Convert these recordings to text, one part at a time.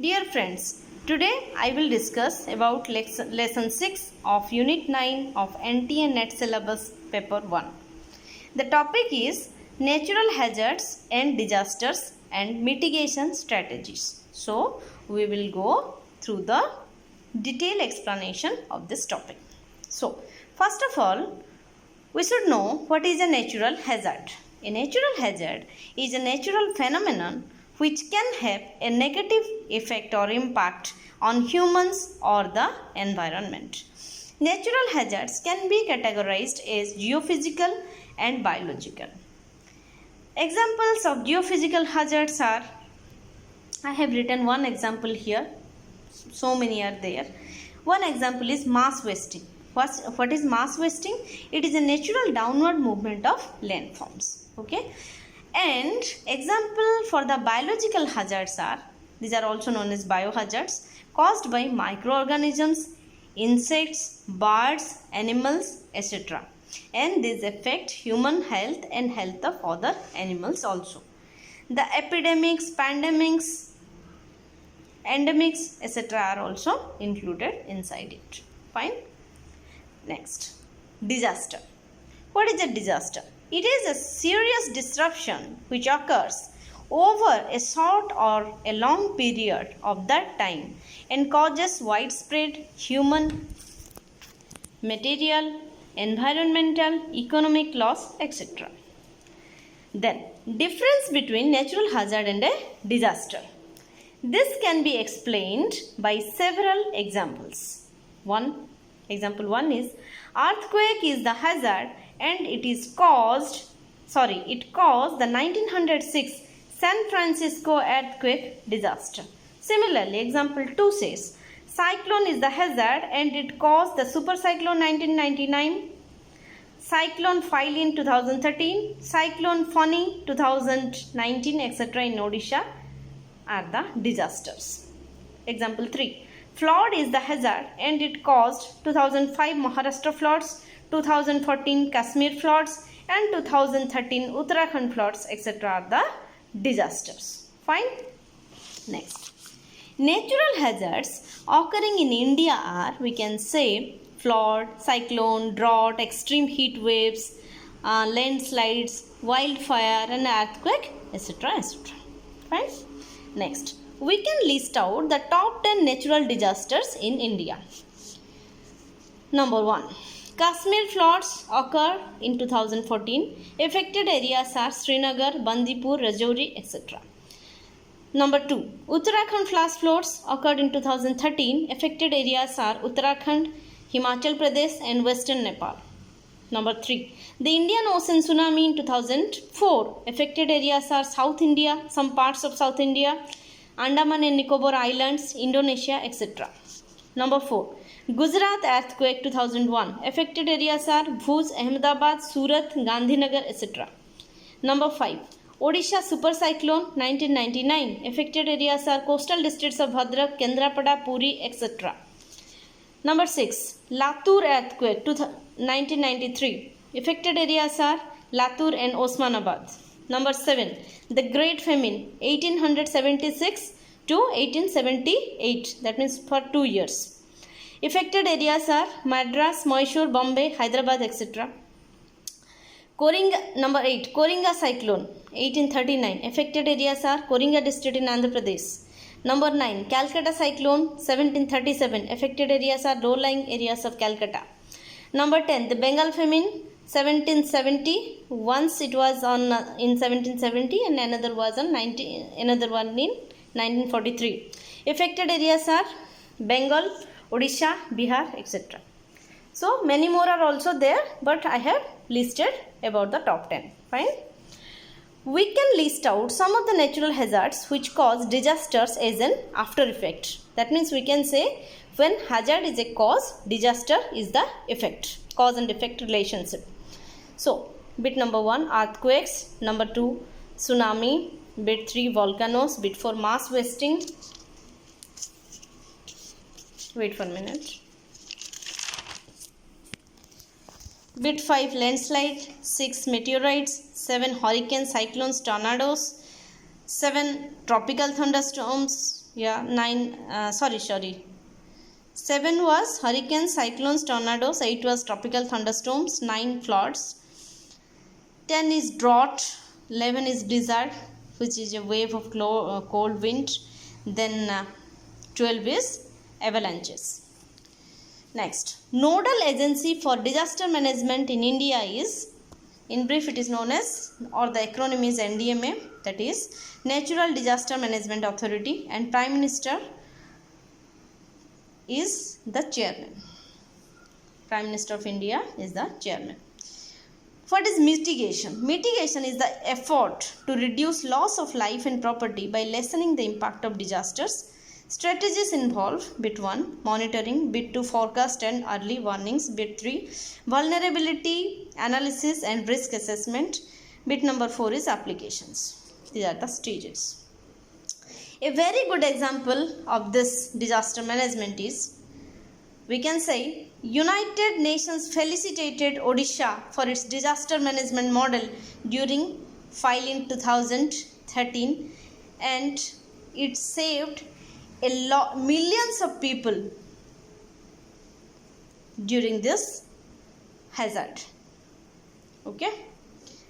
Dear friends, today I will discuss about lesson 6 of Unit 9 of NT and Net syllabus paper 1. The topic is natural hazards and disasters and mitigation strategies. So, we will go through the detailed explanation of this topic. So, first of all, we should know what is a natural hazard. A natural hazard is a natural phenomenon which can have a negative effect or impact on humans or the environment. Natural hazards can be categorized as geophysical and biological. Examples of geophysical hazards are, I have written one example here, so many are there. One example is mass wasting. What is mass wasting? It is a natural downward movement of landforms. Okay. And example for the biological hazards are, these are also known as biohazards, caused by microorganisms, insects, birds, animals, etc. And these affect human health and health of other animals also. The epidemics, pandemics, endemics, etc. are also included inside it. Fine. Next, disaster. What is a disaster? It is a serious disruption which occurs over a short or a long period of that time and causes widespread human, material, environmental, economic loss, etc. Then, difference between natural hazard and a disaster. This can be explained by several examples. Example 1 is, earthquake is the hazard and it caused the 1906 San Francisco earthquake disaster. Similarly, example 2 says, cyclone is the hazard and it caused the super cyclone 1999, cyclone Philin 2013, cyclone Fani 2019, etc. in Odisha are the disasters. Example 3, flood is the hazard and it caused 2005 Maharashtra floods, 2014 Kashmir floods and 2013 Uttarakhand floods, etc. are the disasters. Fine. Next, natural hazards occurring in India are, we can say, flood, cyclone, drought, extreme heat waves, landslides, wildfire and earthquake, etc. etc. Fine. Next, we can list out the top 10 natural disasters in India. Number 1, Kashmir floods occurred in 2014. Affected areas are Srinagar, Bandipur, Rajouri, etc. Number 2, Uttarakhand flash floods occurred in 2013. Affected areas are Uttarakhand, Himachal Pradesh and Western Nepal. Number 3, the Indian Ocean tsunami in 2004. Affected areas are South India, some parts of South India, Andaman and Nicobar Islands, Indonesia, etc. Number 4, Gujarat Earthquake 2001. Affected areas are Bhuj, Ahmedabad, Surat, Gandhinagar, etc. Number 5, Odisha Super Cyclone 1999. Affected areas are coastal districts of Bhadrak, Kendrapada, Puri, etc. Number 6, Latur Earthquake 1993. Affected areas are Latur and Osmanabad. Number 7, the Great Famine 1876 to 1878. That means for 2 years. Affected areas are Madras, Mysore, Bombay, Hyderabad, etc. Number 8, Koringa Cyclone 1839. Affected areas are Koringa district in Andhra Pradesh. Number 9, Calcutta Cyclone 1737. Affected areas are low-lying areas of Calcutta. Number 10, the Bengal Famine 1770. Once it was in 1770 and another one in 1943. Affected areas are Bengal, Odisha, Bihar, etc. So many more are also there, but I have listed about the top 10. Fine. We can list out some of the natural hazards which cause disasters as an after effect. That means we can say when hazard is a cause, disaster is the effect. Cause and effect relationship. So, bit number 1, earthquakes. Number 2, tsunami. Bit 3, volcanoes. Bit 4, mass wasting. Wait for a minute. Bit 5, landslide. 6, meteorites. 7, hurricanes, cyclones, tornadoes. 7, tropical thunderstorms. Yeah, 7 was hurricanes, cyclones, tornadoes. 8 was tropical thunderstorms. 9 floods. 10 is drought. 11 is blizzard, which is a wave of cold wind. Then 12 is avalanches. Next, Nodal agency for disaster management in India is, in brief, it is known as, or the acronym is NDMA, that is Natural Disaster Management Authority, and Prime Minister is the chairman. Prime Minister of India is the chairman. What is mitigation? Mitigation is the effort to reduce loss of life and property by lessening the impact of disasters. Strategies involve bit 1 monitoring, bit 2 forecast and early warnings, bit 3 vulnerability analysis and risk assessment, bit number 4 is applications. These are the stages. A very good example of this disaster management is, we can say, United Nations felicitated Odisha for its disaster management model during file in 2013, and it saved millions of people during this hazard. Okay.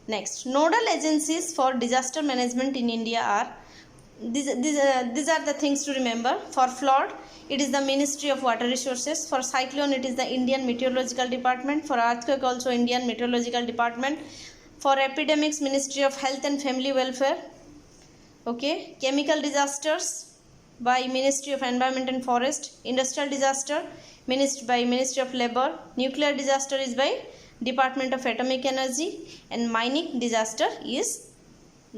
Next, nodal agencies for disaster management in India are, these are the things to remember. For flood, it is the Ministry of Water Resources. For cyclone, it is the Indian Meteorological Department. For earthquake, also Indian Meteorological Department. For epidemics, Ministry of Health and Family Welfare. Okay. Chemical disasters by Ministry of Environment and Forest. Industrial disaster by Ministry of Labour. Nuclear disaster is by Department of Atomic Energy, and mining disaster is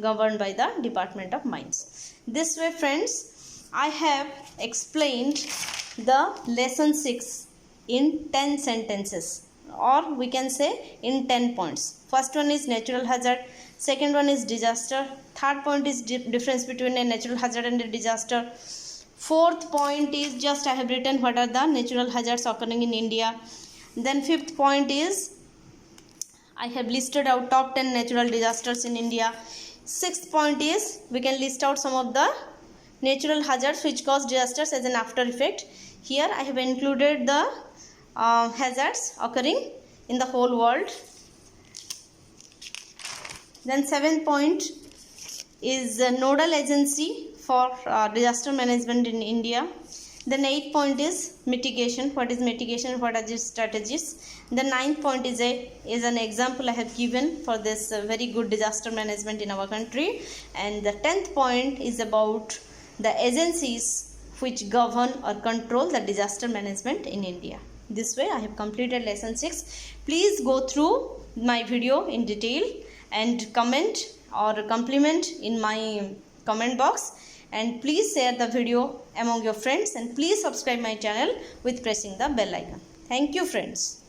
governed by the Department of Mines. This way, friends, I have explained the lesson 6 in 10 sentences, or we can say in 10 points. First one is natural hazard, second one is disaster, third point is difference between a natural hazard and a disaster, fourth point is just I have written what are the natural hazards occurring in India. Then fifth point is I have listed out top 10 natural disasters in India. Sixth point is we can list out some of the natural hazards which cause disasters as an after effect. Here I have included the hazards occurring in the whole world. Then seventh point is nodal agency for disaster management in India. Then 8th point is mitigation. What is mitigation? What are the strategies? The 9th point is an example I have given for this very good disaster management in our country. And the 10th point is about the agencies which govern or control the disaster management in India. This way I have completed lesson 6. Please go through my video in detail and comment or compliment in my comment box. And please share the video among your friends, and please subscribe my channel with pressing the bell icon. Thank you, friends.